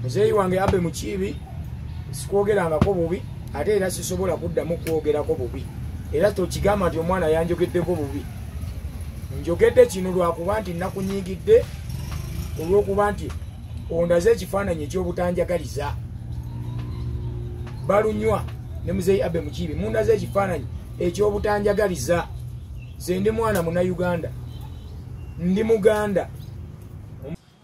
muzeeyi wange Abe Mukiibi sikwogerangako bubi ate era sisobola kuddamu kwogerako bubi era tokigamba nti omwana yanjogeddeko bubi. Njogedde kino lwakuba nti nakunyiigidde olw'okuba nti ondaze ekifaananyi ekyobutanjagaliza. Balunywa ne muzeeyi Abe Mukiibi mundaze ekifaananyi ekyobutanjagaliza. Nze ndi mwana Munnayuganda, ndi Muganda.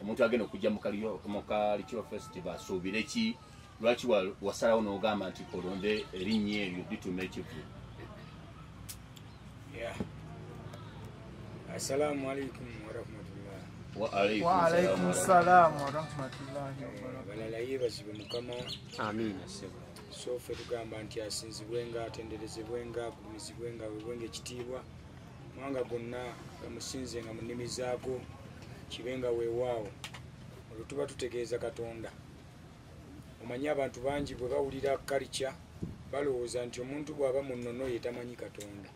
Omuntu agenda okujja mu Kalicho Festival asuubire ki? Lwaki wasalawo n'ogamba nti olonde erinnya eryo litume ekivvu? Assalamu alaikum warahmatullahi. Wa alaikum salaam warahmatullahi wabarakatuh. Balala yeebazibwe Mukama. Amiina. So ffe tugamba nti asinzibwenga, atenderezebwenga, agulumizibwenga, aweebwenga ekitiibwa. Mwanga gonna gamusinzenga mu nnimi zaago, kibenga weewaawo. Olwo tuba tutegeeza Katonda. Omanyi abantu bangi bwe bawulira kalica balowooza nti omuntu bw'aba mu nnono ye tamanyi Katonda.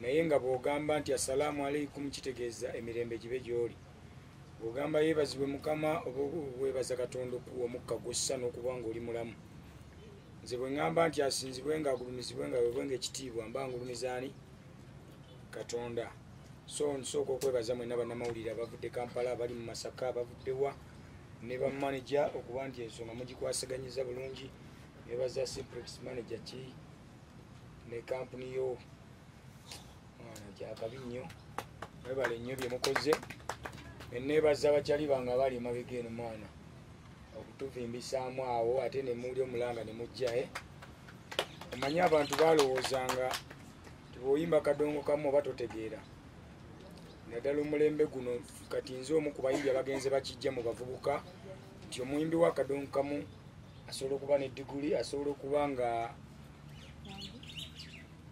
Naye nga bw'ogamba nti assalaamu alaikum kitegeeza emirembe gibe gy'oli. Bw'ogamba yeebazibwe Mukama oba weebaza Katonda okuwa omukka gw'ossa n'okuba ng'oli mulamu. Nze bwe ŋŋamba nti asinzibwenga, agulumizibwenga, aweebwenga ekitiibwa mba ngulumiza ani? Katonda. So nsooka okwebaza mwenna bannamawulire abavudde Kampala, abali mu Masaka, abavudde wa ne bamanager okuba nti ensonga mugikwasiganyiza bulungi. Neebaza Simplex manager ki ne kampuni yo mwana gyakabi nnyo. Mwebale nnyo bye mukoze. Neebaza abakyali bange abali emabega eno mwana okutuvimbisaamu awo ate ne muli omulanga ne mujja. Omanyi abantu balowoozanga nti bw'oyimba kadongo kamu oba totegeera. Naddala omulembe guno kati nze omu ku bayimbi abagenze bakijja mu bavubuka nti omuyimbi wa kadongo kamu asobola okuba ne diguli, asobola okuba nga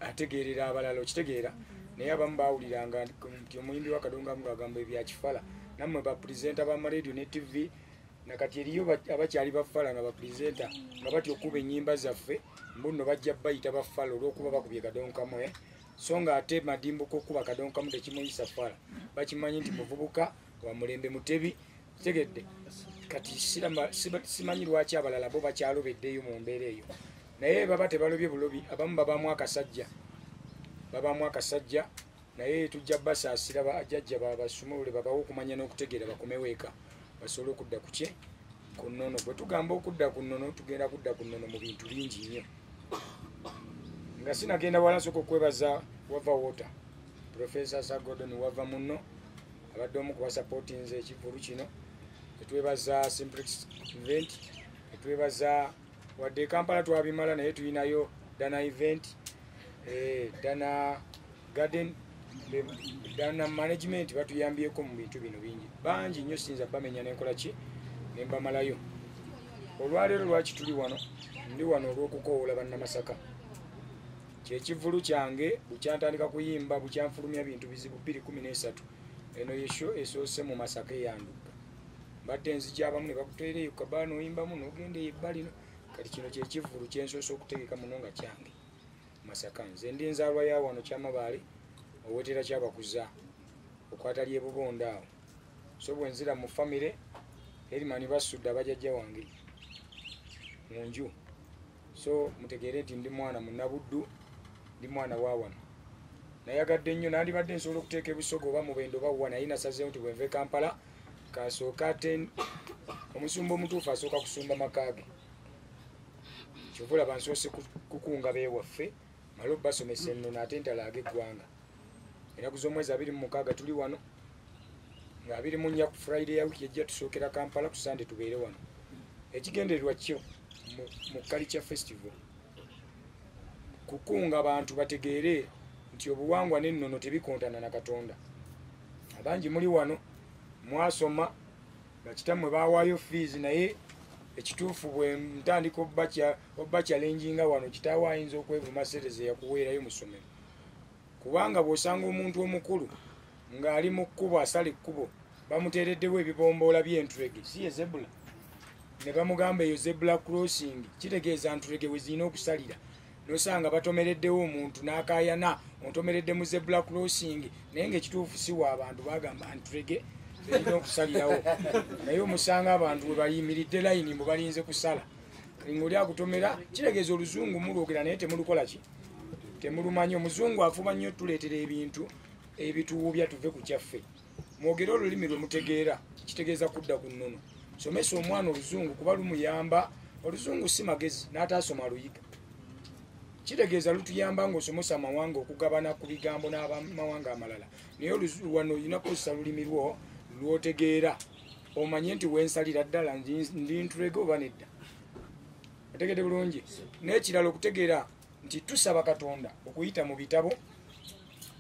ategeerera abalala, okitegeera. Naye abamu baawuliranga nti omuyimbi wa kadongo kamu agamba ebyakifala. Nammwe bapurezenta b'amaradio ne TV nakati eriyo abakyali bafala nga bapurezenta nga batya okuba ennyimba zaffe mbuno bajja bayita bafala olw'okuba bakubye kadongo kamu. So nga ate madimbuko okuba kadongo kamu tekimuyisa fala. Bakimanyi nti muvubuka wa mulembe mutebi. Tegedde kati simanyi lwaki abalala bo bakyalobeddeyo mu mbeera eyo. Naye baba tebalobye bulobi, abamu babaamu akasajja. Babaamu akasajja naye tujja basaasira bajjajja babasumulule babawo okumanya n'okutegeera bakomewo eka basobole okudda ku kye ku nnono. Bwe tugamba okudda ku nnono tugenda kudda ku nnono mu bintu bingi nnyo. Nga sinagenda wala nsooka okwebaza Wava Water Professor Sir Gordon Wava munno abadde omu ku basapootinze ekivvulu kino. Netwebaza Simplex event, netwebaza wadde Kampala twabimala naye tulinayo Dana event, Dana garden, Dana management batuyambyeko mu bintu bino bingi bangi nnyo sinza bamenya n'enkola ki ne mbamalayo. Olwaleero lwaki tuli wano? Ndi wano olw'okukoowola bannamasaka. Kyekivvulu kyange bukyantandika kuyimba bukyanfulumya bintu bizibu 2013. Eno yesho esoose mu Masaka eyandudde. Mbadde nzija abamu ne bakuteereyo kabaano oyimbamu n'ogenda ebbali. Kati kino kyekivvulu kyensoose okutegeka muno nga kyange Masaka. Nze ndi nzaalwa ya wano Kyamabaale owetera Kyabakuza okwatali ebubonda awo. So bwe nzira mu famire Erimani basudde abajjajja wange mu nju. So mutegeere nti ndi mwana munnabuddu, ndi mwana wa wano. Nayagadde nnyo nandibadde nsobola okuteeka ebisogo oba mu bendo bawa naye nasazeewo nti bwe nve Kampala kasooka ate omusumba omutuufu asooka kusumba maka ge. Kyova olaba nsoose kukunga beewaffe male basomesa ennono ate ntalaaga eggwanga. Ennaku z'omwezi 26 tuli wano nga 24 ku Friday ya wiki ejja tusookera Kampala ku Sunday tubeere wano. Ekigendererwa kyo mu Kalicha Festival kukunga abantu bategeere nti obuwangwa n'ennono tebikontana na Katonda. Abangi muli wano mwasoma bakitammwe baawaayo fees naye ekituufu bwe ntandika obba challenginga wano kitaawo ayinza okwevuma sereze yakuweerayo mu ssomero. Kubanga bw'osanga omuntu omukulu ng'ali mu kkubo asala ekkubo bamuteereddewo ebibomboola by'entulege si ye zebula ne bamugamba eyo zebula crossing kitegeeza ntulege we zirina okusalira. Nosanga batomereddewo omuntu n'akaayana ontomeredde mu zebula crossing naye ng'ekituufu si wa abantu bagamba ntulege erina okusalirawo naye omusanga abantu we bayimiridde layini mbu balinze kusala ng'oli akutomera kitegeeza oluzungu mulwogera naye temulukola ki temulumanyi omuzungu afuba nnyo tuleetera ebintu ebituwubya tuve ku kyaffe mwogere olulimi lwe mutegeera kitegeeza kudda ku nnono somesa omwana oluzungu kuba lumuyamba oluzungu si magezi n'ataasoma luyiga kitegeeza lutuyamba ng'osomesa amawanga okugabana ku bigambo n'amawanga amalala naye wano olina kukozesa lulimi lwo lwotegeera omanye nti wensalira ddala ndi ntulege oba nedda otegedde bulungi n'ekirala okutegeera nti tusaba katonda okuyita mu bitabo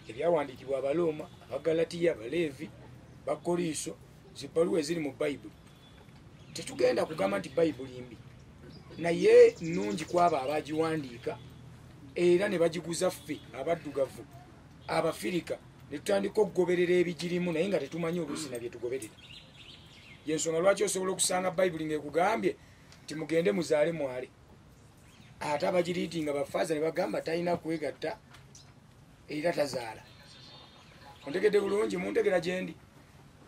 ebyawandiikibwa abalooma abagalatiya abaleevi bakoliiso zibbaluwa eziri mu bayibuli tetugenda kugamba nti bayibuli mbi naye nnungi kwabo abagiwandiika era ne bagiguza ffe abaddugavu abafirika ne tutandika okugoberera ebigirimu naye nga tetumanyi oluusi nabye tugoberera yensonga lwaki osobola okusanga bayibuli ng'ekugambye nti mugende muzaale mwale ate abagiriiti nga bafaaza ne bagamba talina kwegatta era tazaala ontegedde bulungi muntegera gyendi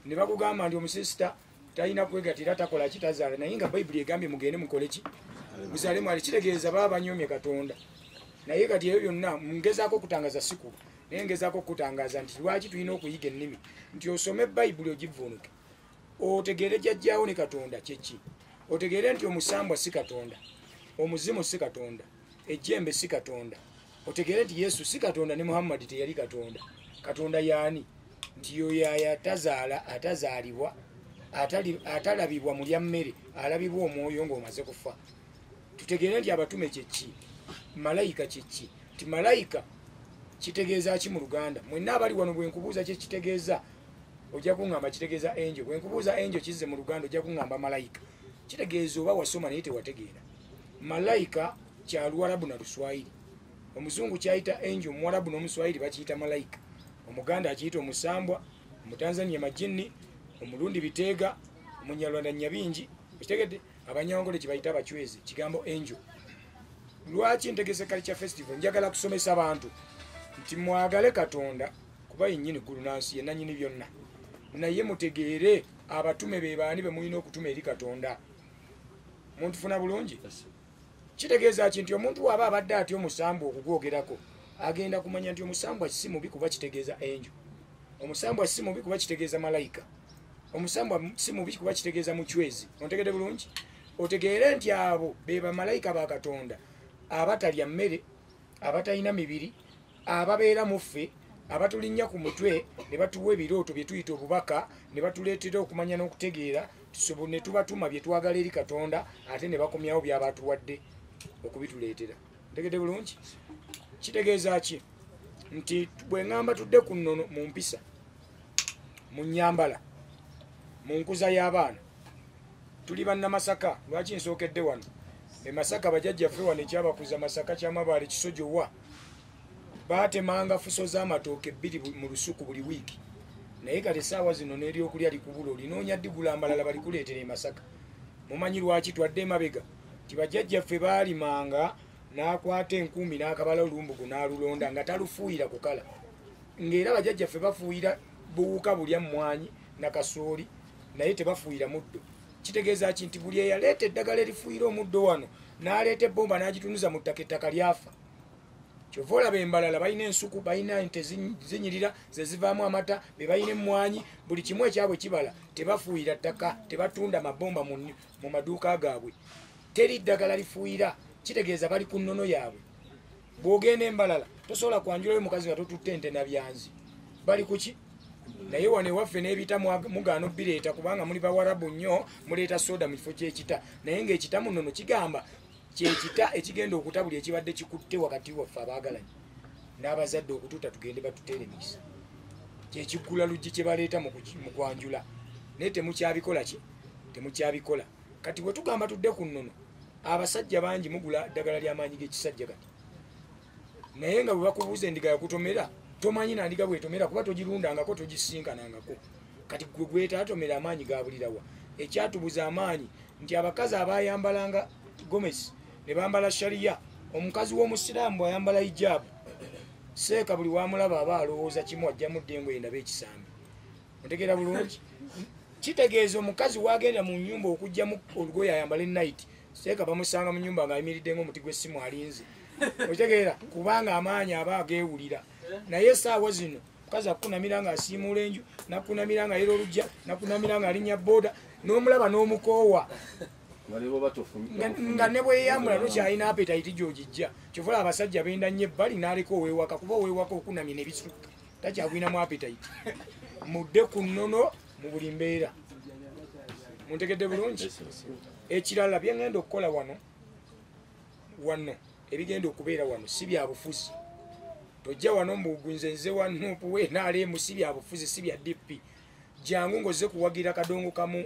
ne bakugamba nti omusisita talina kwegatta era takola ki tazaala naye nga bayibuli egambye mugende mukole ki muzaale mwale kitegeeza baba banyoomye katonda naye kati ebyo byonna ngezaako okutangaza sikulu naye ngezaako okutangaza nti lwaki tulina okuyiga ennimi nti osome bayibuli ogivuunuke otegeere jjajjaawo ne katonda kyeki otegeere nti omusambwa si katonda omuzimu si katonda ejjembe si katonda otegeere nti yesu si katonda ne muhammadi teyali katonda katonda yaani nti yoyo atazaala atazaalibwa atalabibwa mu lya mmere alabibwa omwoyo ng'omaze kufa tutegeere nti abatume kyeki malayika kyeki ti malayika kitegeeza ki mu luganda mwenna abali wano bwenkubuuza kyekitegeeza ojja kuŋŋamba kitegeeza enjo bwenkubuuza enjo kizze mu luganda ojja kuŋŋamba malayika kitegeeza oba wasoma naye tewategeera malayika kya luwarabu na luswayiri omuzungu kyayita enjo omuwarabu n'omuswayiri bakiyita malayika omuganda akiyita omusambwa omutanzania majini omulundi biteega omunyarwanda nyabingi okitegedde abanyawangole kyebayita abacwezi kigambo enjo lwaki ntegese culture festival njagala kusomesa abantu nti mwagale katonda kuba yennyini ggulu nansi yenanyini byonna naye mutegeere abatume be baani be mulina okutuma eri katonda muntufuna bulungi kitegeeza ki nti omuntu waaba abadde atya omusambwa okugwogerako agenda kumanya nti omusambwa si mubi kuba kitegeeza enjo omusambwa si mubi kuba kitegeeza malayika omusambwa si mubi kuba kitegeeza mucwezi ontegedde bulungi otegeere nti abo be bamalayika ba katonda abatalya mmere abatalina mibiri ababeera mu ffe abatulinnya ku mutwe ne batuwa ebirooto bye tuyita obubaka ne batuleetera okumanya n'okutegeera ne tubatuma bye twagala eri katonda ate ne bakomyawo byabatuwadde okubituleetera ntegedde bulungi kitegeeza ki nti bwe ŋŋamba tudde ku nnono mu mpisa mu nnyambala mu nkuza y'abaana tuli bannamasaka lwaki nsookedde wano emasaka bajjajjaffe wano ekyabakuza masaka kyamabaale kisojowa baatemanga fuso z'amatooke 2 mu lusuku buli wiiki naye kati essaawa zino n'eryokulya likubula olinoonya ddigula amalala balikuleetera emasaka mumanyi lwaki twadde emabega ti bajjajjaffe baalimanga n'akwata enkumbi n'akabala olumbugu n'alulonda nga talufuuyira kukala ng'era bajjajjaffe bafuuyira buwuka bulya mmwanyi nakasooli naye tebafuuyira muddo kitegeeza ki nti buli eyaleeta eddagala erifuuyira omuddo wano n'aleeta ebbomba n'agitunuza mu ttaka ettaka lyafa kyova olaba embalala balina ensuku balina ente zinyirira ze zivaamu amata be balina emmwanyi buli kimu ekyabwe kibala tebafuuyira ttaka tebatunda mabomba mu maduuka gaabwe teri ddagala lifuuyira kitegeeza bali ku nnono yaabwe bw'ogenda embalala tosobola kwanjulayo mukazi nga totutte ente na byanzi bali kuki naye wano ewaffe n'ebita mugaano bireeta kubanga muli bawarabu nnyo muleeta soda mu kifo ky'ekita naye ng'ekita mu nnono kigamba kyekita ekigenda okutabula ekibadde kikutte wakati waffe abaagalanye n'abazadde okutuuta tugende batuteeremisa kyekigula luggi kye baleeta mu kwanjula naye temukyabikola ki temukyabikola kati bwe tugamba tudde ku nnono abasajja bangi mugula ddagala ly'amaanyi g'ekisajja kati naye nga bwe bakubuuza endiga yakutomera tomanyi nandiga bwetomera kuba togirundangako togisinkanangako kati gwe gwetaatomera amaanyi gabulirawa ekyatubuza amaanyi nti abakazi abayambalanga gomesi ne bambala shariya omukazi w'omusiraamu bwayambala hijaabu seeka buli wamulaba aba alowooza kimu ajjamu ddengo endaba ekisambi otegeera bulungi kitegeeza omukazi wagenda mu nyumba okujjamu olugoye ayambale night seeka bamusanga mu nyumba ng'ayimiridde ng'omuti gw'essimu alinze okitegeera kubanga amaanyi aba ageewulira naye essaawa zino mukazi akunamira ng'asiimuula enju nakunamira nga yera olujja nakunamira ng'alinnya booda n'omulaba n'omukoowa nga ne bweyeyambula nokyalina apetite gy'ogijja kyovula abasajja benda nnyo ebbali n'aleka oweewaka kuba oweewaka okunamye nebisukka takyagwinamu apetite mudde ku nnono mu buli mbeera muntegedde bulungi ekirala byengenda okukola wano ebigenda okubeera wano si bya bufuzi tojja wano mbugunze nze wano puwenaalemu si bya bufuzi si bya dp jangu ngoze kuwagira kadongo kamu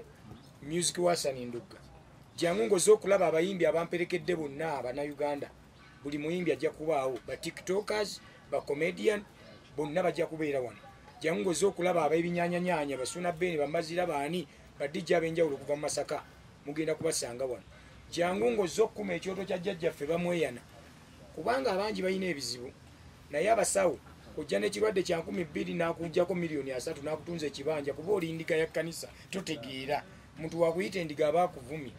music wasani ndugga jangu ngoze okulaba abayimbi abamperekedde bonna abannayuganda buli muyimbi ajja kubaawo ba tiktokers ba comedian bonna bajja kubeera wano jangu ngoze okulaba ab'ebinyanyanyanya basuna beni bamazira baani badijja ab'enjawulo okuva mu Masaka mugenda kubasanga wano jangu ngoze okukuma ekyoto kya jjajjaffe bamweyana kubanga abangi balina ebizibu naye abasawo ojja n'ekirwadde kya 2000 n'akujjako $3 n'akutunza ekibanja kuba oli ndiga ya kkanisa totegeera muntu wakuyita endiga aba akuvumi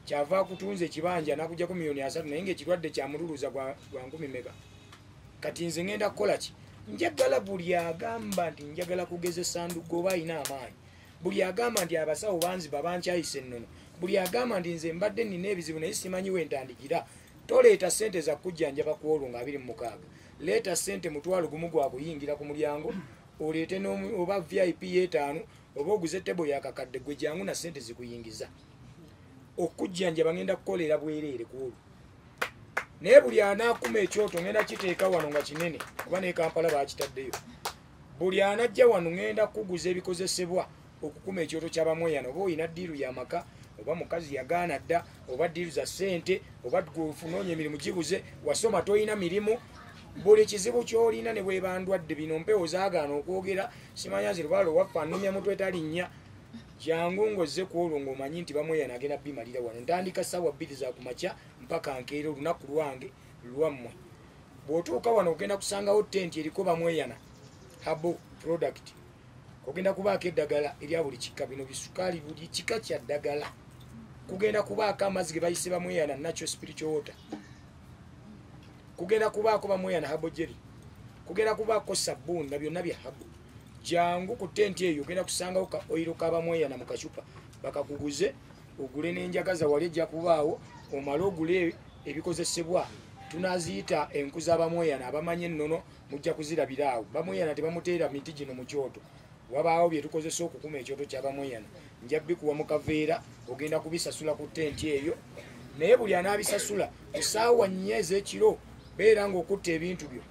kyava akutunza ekibanja n'akujjako $3 naye ng'ekirwadde kyamululuza gwa 10 mega kati nze ngenda kukola ki njagala buli agamba nti njagala kugezesa ndugo oba alina amaanyi buli agamba nti abasawo banziba bankyayise ennono buli agamba nti nze mbadde nina ebizibu naye simanyi wentandikira toleeta sente za kujjanjaba ku olwo nga 26 leeta sente mutwalo gumu gwa kuyingira ku mulyango oleete oba vip y'etaano oba oguze tebo yakakadde gwe jangu na sente zikuyingiza okujjanjaba ngenda kukolera bwereere ku olwo naye buli anaakuma ekyoto ngenda kiteeka wano nga kinene kuba ne Kampala bakitaddeyo buli anajja wano ngenda kuguza ebikozesebwa okukuma ekyoto ky'abamweyana oba olina ddiiru y'amaka oba mukazi yagaana dda oba ddiiru za ssente oba gufunoonya emirimu giguze wasoma toyina mirimu buli kizibu ky'olina ne bweba ndwadde bino mpewo zaagaana okwogera simanya nti lubaalo waffe annumya mutwe talinnya jangu ngozze ku olwo ng'omanyi nti bamweyana agenda bimalira wano ntandika ssaawa 2 za kumakya mpaka nkeera olunaku lwange lwammwe bw'otuuka wano ogenda kusangawo tenti eriko bamweyana habo product kugenda kubaako eddagala erya buli kika bino bisukaali buli kika kya ddagala kugenda kubaako amazzi ge bayise bamweyana natural spiritual water kugenda kubaako bamweyana habo jerry kugenda kubaako sabbuuni na byonna bya habo jangu ku tenti eyo ogenda kusangawo ka oyiro k'abamweyana mu kacupa bakakuguze ogule n'enjagaza wali ejja kubaawo omale ogule ebikozesebwa tunaziyita enku z'abamweyana abamanyi ennono mujja kuzirabira awo bamweyana tebamuteera miti gino mu kyoto wabaawo bye tukozesa okukuma ekyoto ky'abamweyana nja bikuwa mu kaveera ogenda kubisasula ku tenti eyo naye buli anaabisasula ku ssaawa 4 ez'ekiro beera ng'okutta ebintu byo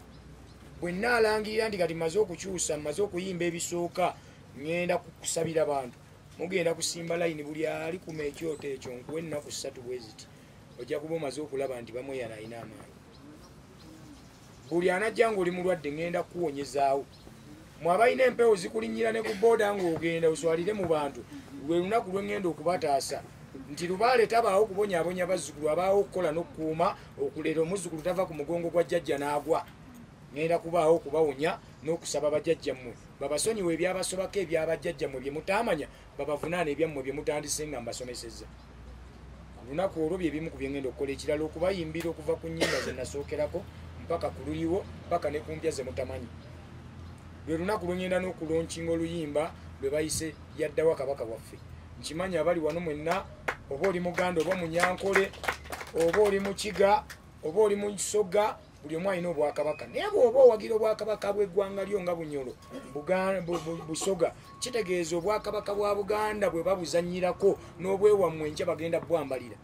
bwe nnaalangirira nti kati maze okukyusa maze okuyimba ebisooka ngenda kusabira bantu mugenda kusimba layini buli ali kuma ekyoto ekyo nkuwa ennaku 3 bwe ziti ojja kuba omaze okulaba nti bamweyana alina amaanyi buli anajja ng'oli mulwadde ngenda kuwonyezaawo mwe abalina empewo zikulinnyira ne ku booda ng'ogenda oswalire mu bantu lwe lunaku lwengenda okubataasa nti lubaale tabaawo kubonyaabonya bazzukulu abaawo okukola n'okukuuma okulera omuzzukulu tava ku mugongo gwa jjajja n'agwa ngenda kubaawo okubawonya n'okusaba bajjajjammwe babasonyiwe ebyabasobako ebyabajjajjammwe bye mutaamanya babavunaana ebyammwe bye mutandise nga mbasomesezza lunaku olwo bye bimu ku bye ngenda okukola ekirala okubayimbira okuva ku nnyimba ze nasookerako mpaka ku luliwo mpaka ne ku mpya ze mutamanyi lwe lunaku lwe ngenda n'okulonkinga oluyimba lwe bayise yaddawo kabaka waffe nkimanyi abali wano mwenna oba oli muganda oba munyankole oba oli mukiga oba oli mu kisoga buli omu alina obwakabaka naye bw'oba owagira obwakabaka bw'eggwanga lyo nga bunyolo busoga kitegeeza obwakabaka bwa buganda bwe babuzannyirako n'obwewammwe enkya bagenda bwambalira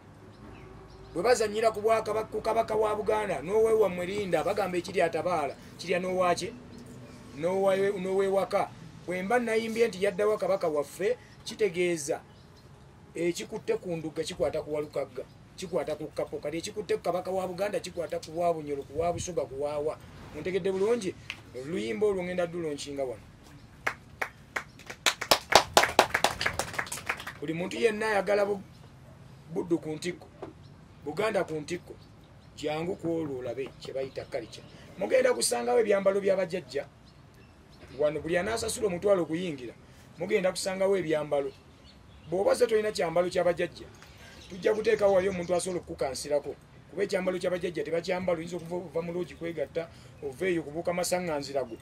bwe bazannyira ku kabaka wa buganda n'oweewammwe linda bagamba ekiri atabaala kirya n'owakye n'oweewaka bwe mba nayimbye nti yaddawo kabaka waffe kitegeeza ekikutte ku ndugga kikwata ku walukagga kikwata ku kapo kati ekikutte ku kabaka wa buganda kikwata ku wa bunyolo ku wa busoga ku waawa muntegedde bulungi oluyimba olwo ngenda dulonkinga wano buli muntu yenna ayagala buddu ku ntikko buganda ku ntikko jangu ku olwo olabe kye bayita kalica mugenda kusangawo ebyambalo by'abajjajja wano buli anaasasula omutwalo okuyingira mugenda kusangawo ebyambalo bw'oba ze tolina kyambalo ky'abajjajja tujja kuteekawo wali omuntu asobola okukukansirako kuba ekyambalo ky'abajjajja tebakyambala oyinza okuva mu loogi kwegatta ova eyo kubuuka masaŋŋanziragwe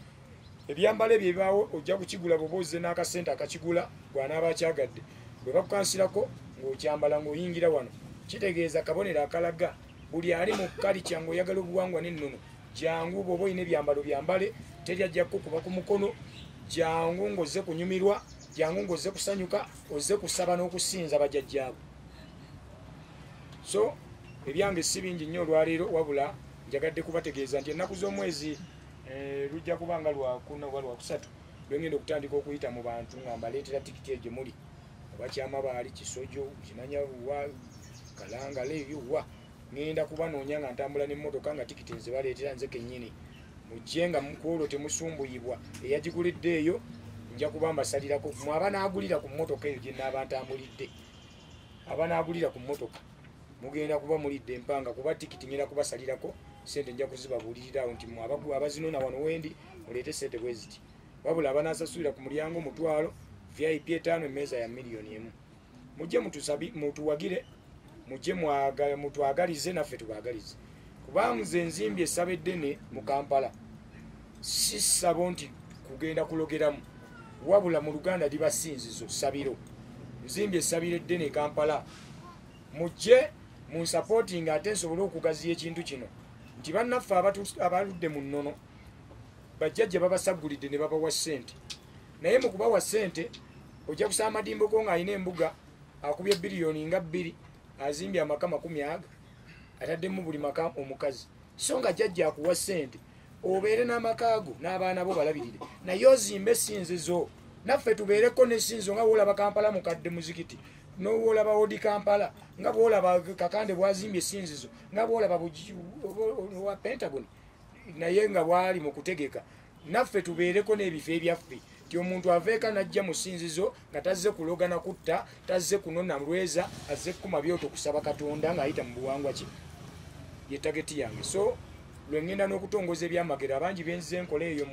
ebyambalo ebyo ebibaawo ojja kukigula bw'oba ozze n'akasente akakigula gw'anaaba akyagadde bwe bakukansirako ng'okyambala ng'oyingira wano kitegeeza kabonero akalaga buli ali mu kalica ng'oyagala obuwangwa n'ennono jangu bw'oba olina ebyambalo byambale teri ajja kukuba ku mukono jangu ng'ozze kunyumirwa jangu ng'ozze kusanyuka ozze kusaba n'okusinza bajjajjaabo so ebyange si bingi nnyo olwaleero wabula njagadde kubategeeza nti ennaku z'omwezi lujja kuba nga lwakuna oba lwakusatu lwengenda okutandika okuyita mu bantu nga mbaleetera tikiti egyo muli oba Kyamabaali Kisojo Kinanyabuwa Kalangala eyo wa ngenda kubanoonya nga ntambula n'emmotoka nga tikiti nze baleetera nze kennyini mujje nga mukwolwo temusumbuyibwa eyagigulidde eyo nja kuba mbasalirako mwe abanaagulira ku mmotoka eyo gye naaba ntambulidde abanaagulira ku mmotoka mugenda kuba mulidde empanga kuba tikiti ngenda kubasalirako sente nja kuzibabuulirirawo nti abazinona wano wendi muleete sente bwe ziti wabula abanaasasulira ku mulyango mutwalo VIP 5 emmeeza ya $1,000,000 mujje mutuwagire mujje mutwagalize naffe tubaagalize kuba nze nzimbye essabo eddene mu Kampala si ssabo nti kugenda kulogeramu wabula mu Luganda liba ssinzizo ssabiro nzimbye essabiro eddene e Kampala mujje munsapooting ate nsobole okugaziya ekintu kino nti bannaffe abaludde mu nnono bajjajja babasagulidde ne babawa ssente naye mu kubawa ssente ojja kusaba amadimbo go ng'alina embuga akubye $2 billion azimbye amaka 10 ataddemu buli maka omukazi so nga jjajja akuwa ssente obeere n'amaka ago n'abaana bo balabirire naye ozimbe essinzizo naffe tubeereko n'essinzizo nga bw'olaba Kampala mukadde muzikiti n'olaba Odi Kampala nga bw'olaba Kakande bwazimbye essinzizo nga bw'olaba wa Pentagon naye nga bwali mu kutegeka naffe tubeereko n'ebifo ebyaffe ti omuntu aveeka n'ajja mu ssinzizo nga tazze kulogana kutta tazze kunona lweza azze kkuma byoto kusaba Katonda ng'ayita mu buwangwa ki ye tageti yange so lwengenda n'okutongoza ebyamagero abangi benzize enkola eyo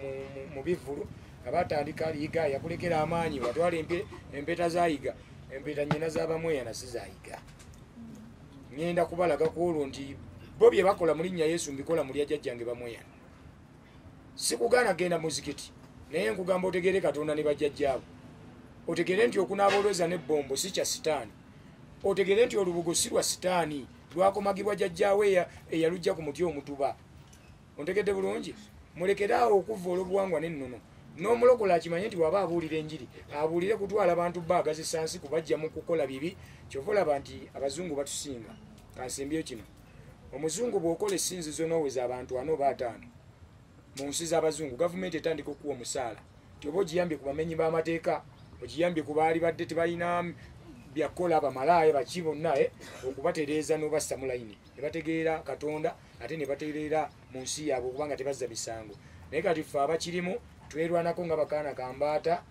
mu bivulu abatandika aliyiga yakulekera amaanyi watwala empeta zayiga empeta nnyina z'abamweya nasi zayiga ngenda kubalaga ku olwo nti bo bye bakola mu linnya Yesu mbikola mu lya jjajjange bamweya sikugaana genda muzikiti naye nkugamba otegere Katonda ne bajjajjaabo otegere nti okunaaba olweza n'ebbombo si kya sitaani otegere nti olubugo si lwa sitaani lwakomagibwa jjajjaawe eyalujja ku muti omutuba ontegedde bulungi mulekeraawo okuva olw'obuwangwa n'ennono n'omulokola akimanye nti waba abuulira enjiri abuulire kutwala abantu baaga zisansi kubajja mu kukola bibi kyova olaba nti abazungu batusinga kansimbyo kino omuzungu bw'okola essinzizo n'oweza abantu 4 oba 5 mu nsi z'abazungu gavumenti etandika okuwa omusaala ti oba ogiyambye ku bamenyi b'amateeka ogiyambye ku baali badde tebalina byakola abamalaaya baki bonna okubatereeza n'obassa mu layini ne bategeera Katonda ate ne bategeera mu nsi yaabwe okubanga tebazza misango naye kati ffe abakirimu twerwanako nga bakaana kambaata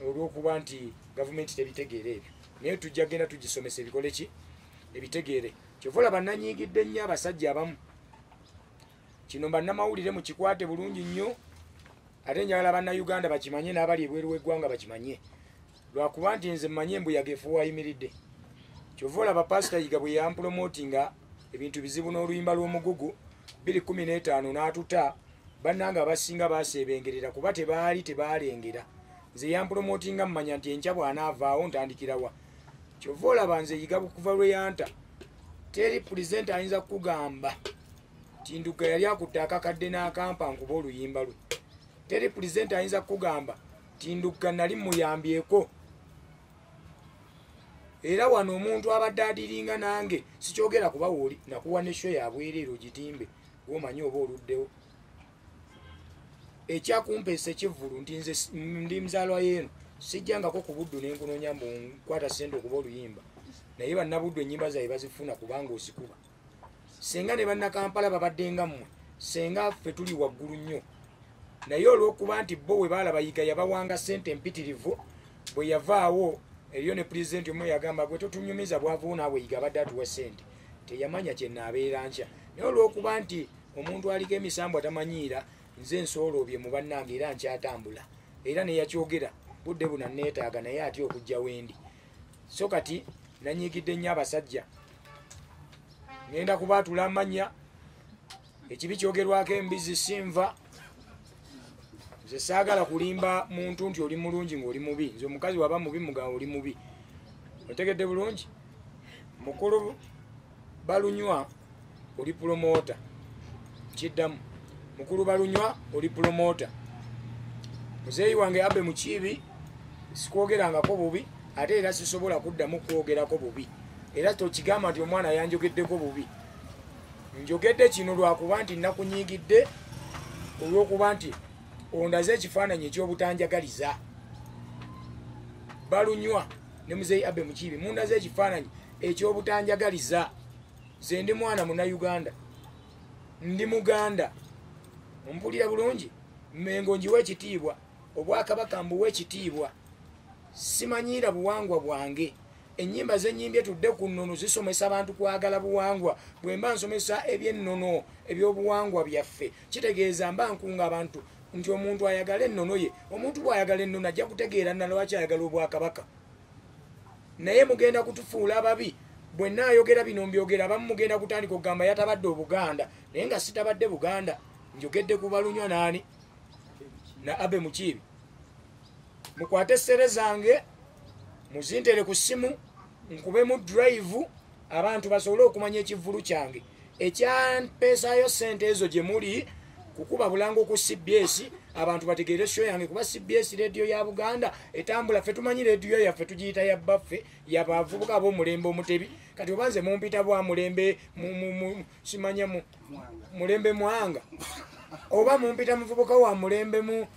olw'okuba nti gavumenti tebitegeera ebyo naye tujja genda tugisomesa ebikole ki ebitegeere kyova olaba nanyiigidde nnyo abasajja abamu kino bannamawulire mukikwate bulungi nnyo ate njagala bannayuganda bakimanye n'abali ebweru w'eggwanga bakimanye lwakuba nti nze mmanye embuyaga efuuwa ayimiridde kyova olaba pasita yiga bwe yampulomotinga ebintu bizibu n'oluyimba lw'omugugu 2015 n'atuta bannanga abasinga baaseebengerera kuba tebaalengera nze yampulomotinga mmanya nti enkya bw'anaavaawo ntandikirawa kyova olaba nze yiga kuva lwe yanta teri pulezidenti ayinza kukugamba ti Nduga yali akutte akakadde n'akampa nkuba oluyimba lwe teri pulezidenti ayinza kukugamba ti Nduga nali muyambyeko era wano omuntu abadde adiringa nange sikyogera kuba wooli nakuwa nesho yabwereero gitimbe gwomanyi oba oluddewo ekyakumpeesa ekivvulu nti nze ndi muzaalwa yeeno sijjangako ku buddu nenkunoonya mbu nkwata sente okuba oluyimba naye bannabuddu ennyimba zaabwe bazifuna kubanga osikuba senga ne bannakampala babadde nga mmwe senga ffe tuli waggulu nnyo naye olw'okuba nti bo bwe baalaba yiga yabawanga sente mpitirivu bwe yavaawo eriyo ne pulezidenti omwe yagamba gwe totunyumiza bwavaawo naawe yiga abadde atuwa sente teyamanya kyennaabeera nkya naye olw'okuba nti omuntu aliko emisambu atamanyiira nze nsooloobye mu bannange era nkyatambula era neyakyogera budde buna neetaaga naye atya okujja wendi so kati nanyigidde nnyo abasajja ngenda kubaatula amanya ekibi kyogerwako embizi sinva nze saagala kulimba muntu nti oli mulungi ng'oli mubi nze omukazi waba mubi muga oli mubi otegedde bulungi mukulu Balunywa oli promota kiddamu mukulu Balunywa oli promota muzeeyi wange Abe Mukiibi sikwogerangako bubi ate era sisobola kuddamu kwogerako bubi era tokigamba nti omwana yanjogeddeko bubi njogedde kino lwakuba nti nakunyigidde olw'okuba nti ondaze ekifaananyi ekyobutanjagaliza Balunywa ne muzeeyi Abe Mukiibi mundaze ekifaananyi ekyobutanjagaliza ze ndi mwana Munnayuganda ndi Muganda ompulira bulungi Mmengo njiwa ekitiibwa Obwakabaka mbuwa ekitiibwa simanyiira buwangwa bwange ennyimba zenyimbye tudde ku nnono zisomesa abantu kwagala buwangwa bwe mba nsomesa eby'ennono eby'obuwangwa byaffe kitegeeza mba nkunga abantu nti omuntu ayagala ennono ye omuntu bw'ayagala ennono ajja kutegeera nnala lwaki ayagala Obwakabaka naye mugenda kutufuula ababi bwe naayogera bino mbyogera abamu mugenda kutandika okugamba yatabadde Obuganda naye nga sitabadde Buganda njogedde ku Balunywa naani na Abe Mukiibi mukwate essere zange muzintere ku ssimu nkube mu drive abantu basobole okumanya ekivulu kyange ekyampeesaayo ssente ezo gye muli kukuba bulango ku CBS abantu bategeere show yange kuba CBS radio ya Buganda etambula ffe tumanyi radio yaffe tugiyita ya baffe yabavubuka ab'omulembe omutebi kati obanze mumpita bwa mulembe simanya mulembe Mwanga oba mumpita muvubuka wa mulembe mu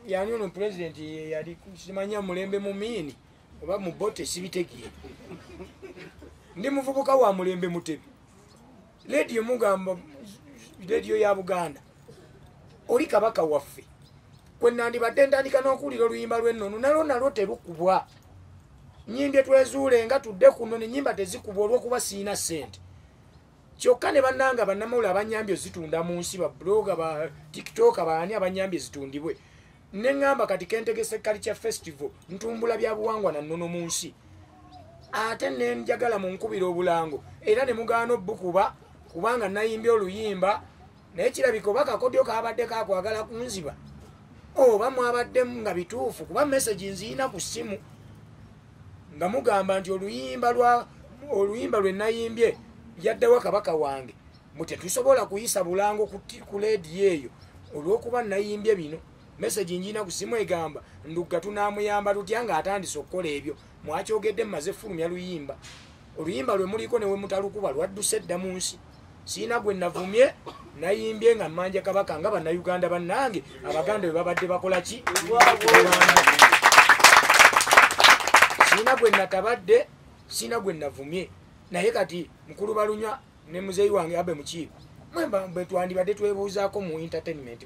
yani ono president yali simanya mulembe mu Miini oba mu Bote sibitegiye ndi muvubuka wa mulembe mutebi radio mugamba radio ya Buganda oli kabaka waffe kwe nandibadde ntandika n'okuwulira oluyimba lw'ennono nalwo terukubwa nyimbye twezuule nga tudde kuno nenyimba tezikubwa olw'okuba siina ssente kyokka ne bannanga bannamawulire abanyambye zitunda mu nsi ba bloga ba tiktok baani abanyambye zitundibwe neŋŋamba kati Kentegese Culture Festival ntumbula bya buwangwa na nnono mu nsi ate ne njagala mu nkubira obulango era ne mugaana obbukuba kubanga nayimbye oluyimba naye kirabika oba kakodyo kabadde kakwagala kunziba oba mwabadde nga bituufu kuba message nziina ku ssimu nga mugamba nti oluyimba lwe nayimbye yaddewo kabaka wange mutetusobola kuyisa bulango ku leediyo eyo olw'okuba nayimbye bino message njiina ku ssimu egamba ndugga tunaamuyamba tutya nga atandise okukola ebyo mwakyogedde mmaze fulumya luyimba oluyimba lwe muliko ne we mutalukuba lwadduse edda mu nsi siina gwe navumye nayimbye nga mmanja kabaka nga bannayuganda bannange abaganda bwe babadde bakola ki siina gwe natabadde siina gwe navumye naye kati mukulu Balunywa ne muzeeyi wange Abe Mukiibi mwe twandibadde twebuuzaako mu entertainment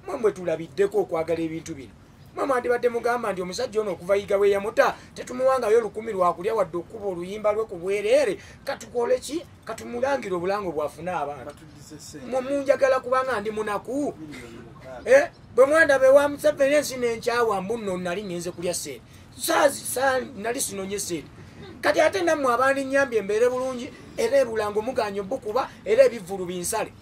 mwe tulabiddeko okwagala ebintu bino mwe mwandibadde mugamba nti omusajja ono okuva yiga we yamuta tetumuwangayo 10 lwakulya wadde okuba oluyimba lwe ku bwereere katukole ki katumulangire obulango bwafuna abantu mwe munjagala kubanga ndi munaku bwe mwandabe wa Museveni ensi nenkyawa mbu nno nali ngenze kulya ssente nali sinonye ssente kati ate nammwe abandi nnyambye embeere bulungi era ebulango muganya obbukuba era ebivvulu binsale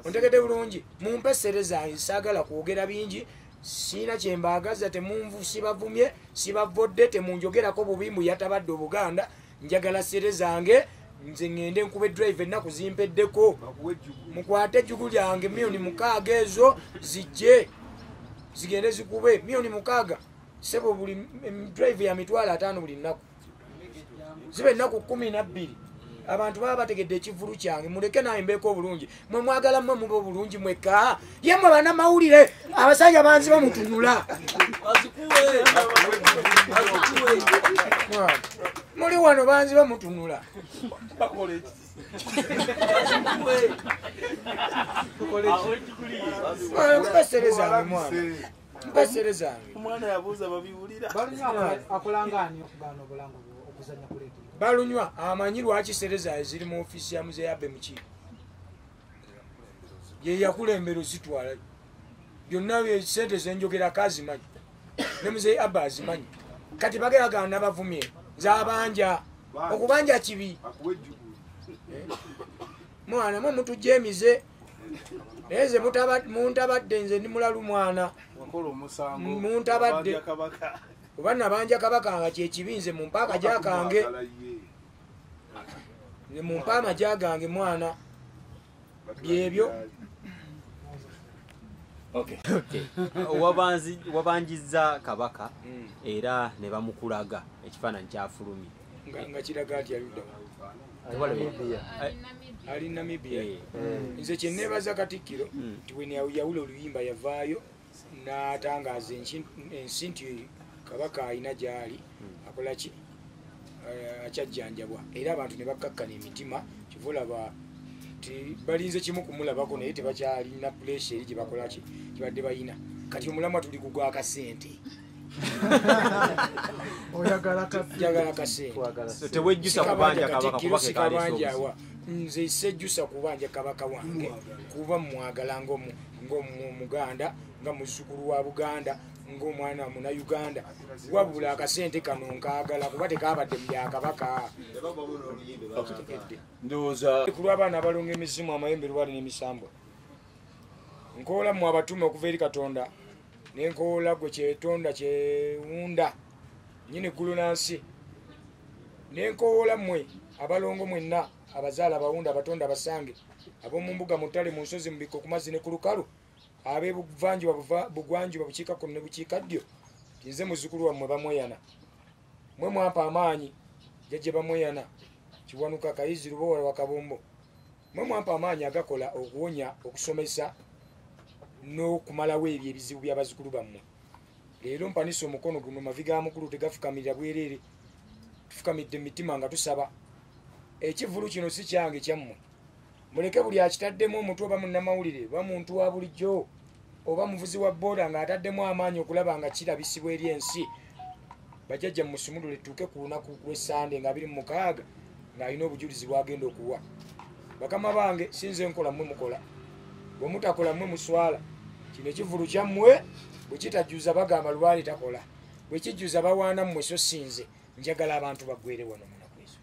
ontegedde bulungi mumpe essere zange saagala kwogera bingi siina kyembaagaza temunvu sibavumye sibavodde temunjogerako bubimbu yatabadde Obuganda njagala ssere zange nze ŋŋende nkuba drive ennaku zimpeddeko mukwate ejjugu lyange $6,000 ezo zijje zigende zikube $6,000 sebo buli drive ya $5,000 buli nnaku zibe ennaku 12 abantu baba bategedde ekivulu kyange muleke naye mbeeko obulungi mwe mwagala mmwe mube obulungi mwekka yemmwe bannamawulire abasajja banzi bamutunula muli wano banzi bamutunula mpesere zange mwana mpesere zange Balunywa amanyi lwaki sereza ziri mu ofisi ya muzeeyi Abe Mukiibi ye yakulembera zitwala byonna sente zenjogera kazimanyi ne muzeeyi Abe azimanyi kati bageraga nabavumye nzabanja okubanja kibi mwana mwe mutujemize eze muntabadde nze ndi mulalu mwana muntabadde oba nabanja kabaka nga kyekibi nze mumpa akaja kange mumpa amaja gange mwana byebyo wabanjiza kabaka era ne bamukulaga ekifaananyi kyafulumye nga kiraga ati aludda ali Namibia. Nze kyenebaza Katikkiro nti bwe yawula oluyimba yavaayo n'atangaza ensi nti kabaka alina gy'ali akolaki akyajjanjabwa era abantu ne bakkakkana emitima kiva olaba ti balinze kimu kumulabako naye tebakyalina puresha eri gyebakolaki kibadde bayina kati omulamwa tuli kugwa akasente oyagala kasente tewejjusa kubanja kabaka kubaka kabanjawa nze sejjusa kubanja kabaka wange kuba mwagala ng'omuganda nga muzzukulu wa Buganda ng'omwana muna Uganda wabula akasente kano nkaagala kuba tekabadde mu byakabaka ndowooza kulw'abaana abalonga emisimu amayembe lwali n'emisambo nkoola mu abatume okuva eri Katonda nenkoola gwe kyetonda kyewunda nyini eggulu nansi nenkoola mmwe abalongo mwenna abazaala abawunda abatonda abasange ab'omu mbuga mu ttale mu nsozi mu bikko ku mazzi ne ku lukalu ab'ebuvanjuba bugwanjuba bukiikakkono ne bukiikaddyo nze muzzukulu wammwe bamweyana mwe mwampa amaanyi jjajje bamweyana kiwanuka kayizi lubowala wa kabombo mwe mwampa amaanyi agakola okuwonya okusomesa n'okumalawo ebyo ebizibu by'abazzukulu bammwe leero mpanisa omukono guno mavi ga mukulu tegafukamirira bwereere tufukamidde mu mitima nga tusaba ekivulu kino si kyange kyammwe muleke buli akitaddemu omutwe oba munnamawulire oba muntu wa bulijjo oba muvuzi wa booda ng'ataddemu amaanyi okulaba nga kirabisibwa eri ensi bajjajja musumulule tuuke ku lunaku lw'Essande nga 26 ng'alina obujulizi bw'agenda okuwa bakama bange sinze nkola mmwe mukola bwe mutakola mmwe muswala kino ekivulu kyammwe bwe kitajjuza bagamba lwali takola bwe kijjuza bawaana mmwe so sinze njagala abantu baggwere wano munaku ezo